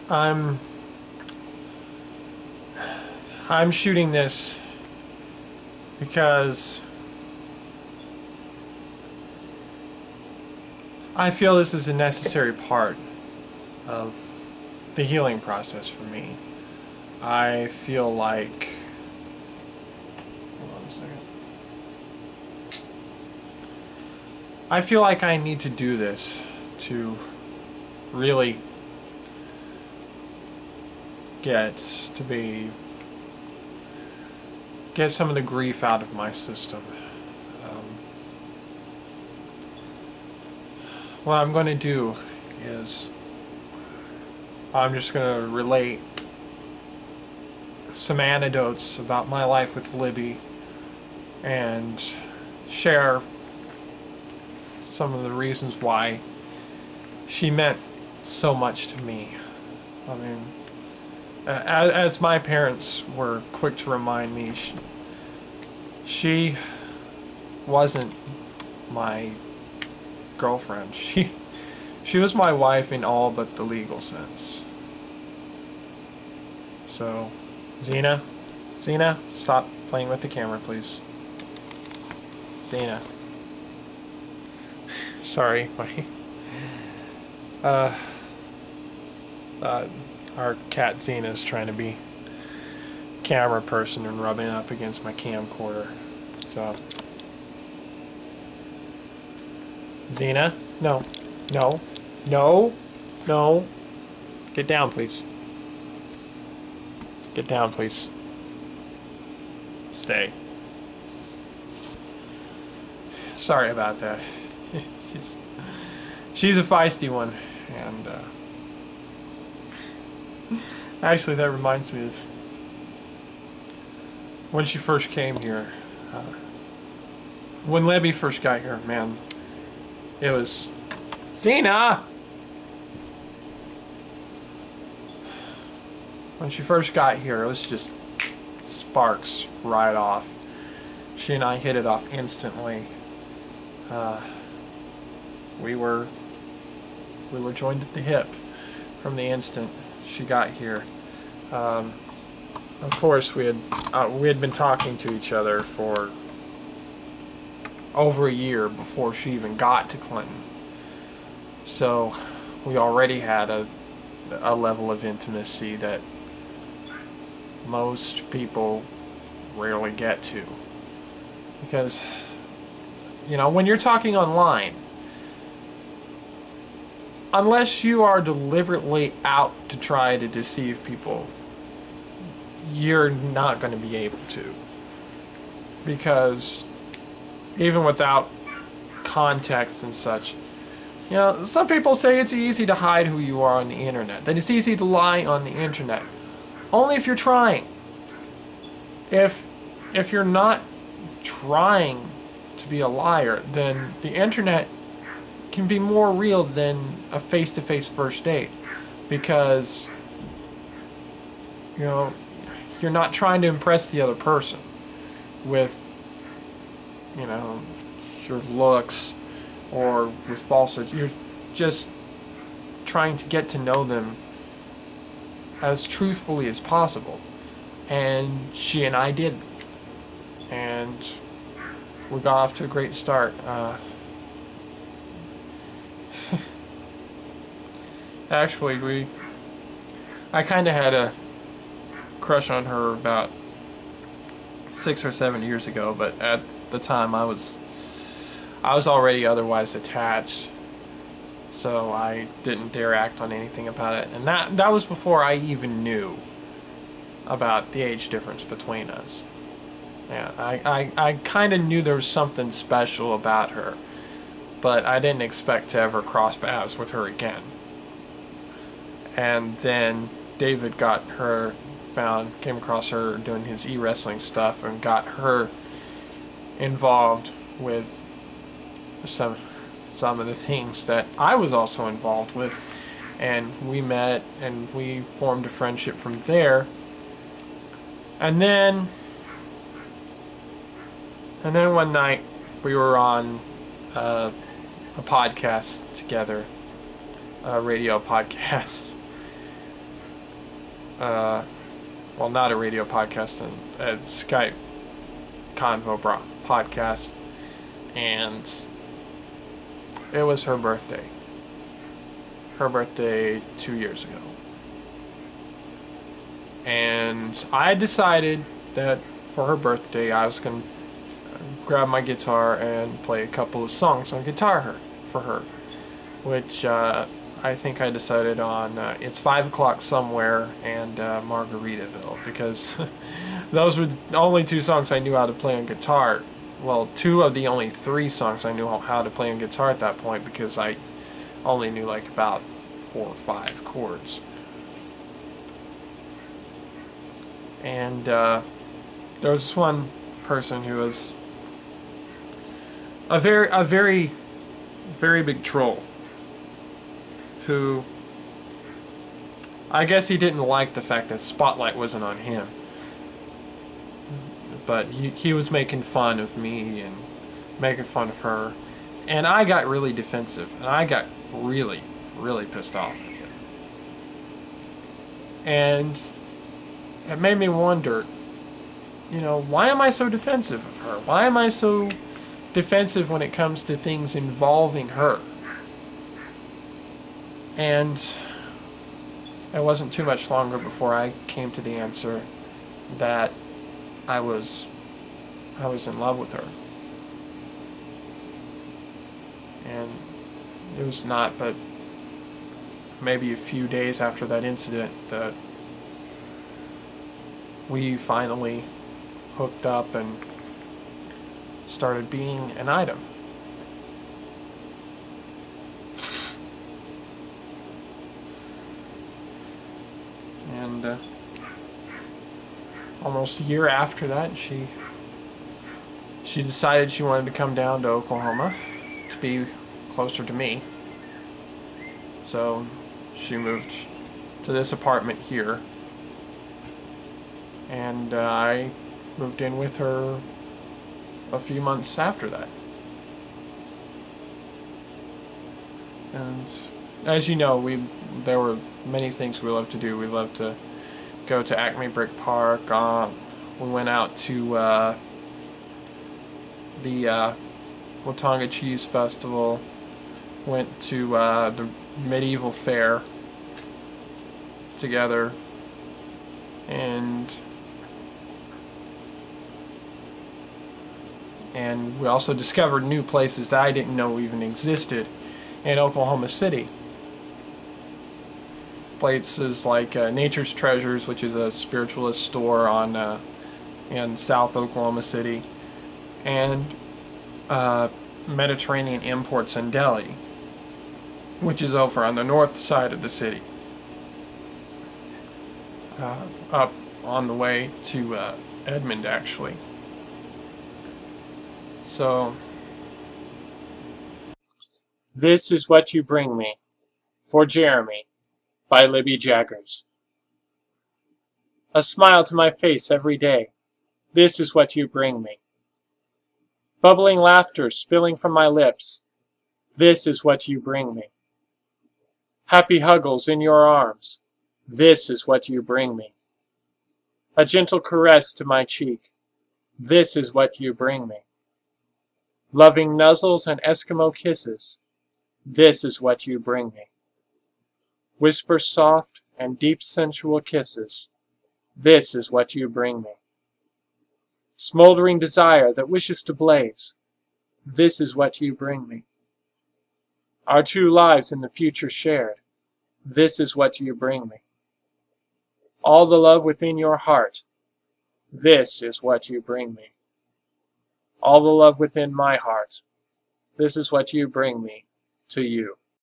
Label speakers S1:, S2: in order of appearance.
S1: I'm I'm shooting this because I feel this is a necessary part of the healing process for me. I feel like, hold on a second. I feel like I need to do this to really get some of the grief out of my system. What I'm going to do is I'm just going to relate some anecdotes about my life with Libby and share some of the reasons why she meant so much to me. I mean, as my parents were quick to remind me, she wasn't my girlfriend. She was my wife in all but the legal sense. So, Zena, stop playing with the camera, please. Zena. Sorry, our cat Zena is trying to be camera person and rubbing up against my camcorder. So, Zena, no. Get down, please. Get down, please. Stay. Sorry about that. She's a feisty one, and actually that reminds me of when she first came here. When Libby first got here, man, it was Zena. When she first got here, it was just sparks right off. She and I hit it off instantly. We were joined at the hip from the instant she got here. Of course, we had been talking to each other for over a year before she even got to Clinton. So we already had a level of intimacy that most people rarely get to. Because, you know, when you're talking online, unless you are deliberately out to try to deceive people, you're not going to be able to. Because even without context and such, you know, some people say it's easy to hide who you are on the internet, that it's easy to lie on the internet. Only if you're trying. If you're not trying to be a liar, then the internet can be more real than a face-to-face first date, because, you know, you're not trying to impress the other person with, you know, your looks or with falsehoods. You're just trying to get to know them as truthfully as possible. And she and I did. And we got off to a great start. Actually, I kind of had a crush on her about 6 or 7 years ago, but at the time I was already otherwise attached, so I didn't dare act on anything about it. And that was before I even knew about the age difference between us. Yeah, I kind of knew there was something special about her, but I didn't expect to ever cross paths with her again. And then David came across her doing his e-wrestling stuff and got her involved with some of the things that I was also involved with. And we met and we formed a friendship from there. And then one night we were on a podcast together, a radio podcast. well, not a radio podcast, a Skype convo podcast, and it was her birthday. Her birthday 2 years ago. And I decided that for her birthday I was going to grab my guitar and play a couple of songs on guitar for her, which I think I decided on It's 5 O'Clock Somewhere and Margaritaville, because those were the only 2 songs I knew how to play on guitar. Well, 2 of the only 3 songs I knew how to play on guitar at that point, because I only knew like about 4 or 5 chords. And there was this one person who was a very big troll, who, I guess he didn't like the fact that spotlight wasn't on him, but he was making fun of me and making fun of her, and I got really defensive, and I got really pissed off at him. And it made me wonder, you know, why am I so defensive of her? Why am I so defensive when it comes to things involving her? And it wasn't too much longer before I came to the answer that I was in love with her. And it was not but maybe a few days after that incident that we finally hooked up and started being an item. And almost a year after that, she decided she wanted to come down to Oklahoma to be closer to me. So she moved to this apartment here, and I moved in with her a few months after that. And as you know, there were many things we loved to do. We loved to go to Acme Brick Park. We went out to the Watauga Cheese Festival. Went to the medieval fair together, and we also discovered new places that I didn't know even existed in Oklahoma City. Places like Nature's Treasures, which is a spiritualist store in South Oklahoma City, and Mediterranean Imports in Delhi, which is over on the north side of the city, up on the way to Edmond, actually. So, This Is What You Bring Me, for Jeremy, by Libby Jaggers. A smile to my face every day, this is what you bring me. Bubbling laughter spilling from my lips, this is what you bring me. Happy huggles in your arms, this is what you bring me. A gentle caress to my cheek, this is what you bring me. Loving nuzzles and Eskimo kisses, this is what you bring me. Whisper soft and deep sensual kisses, this is what you bring me. Smoldering desire that wishes to blaze, this is what you bring me. Our true lives in the future shared, this is what you bring me. All the love within your heart, this is what you bring me. All the love within my heart, this is what you bring me to you.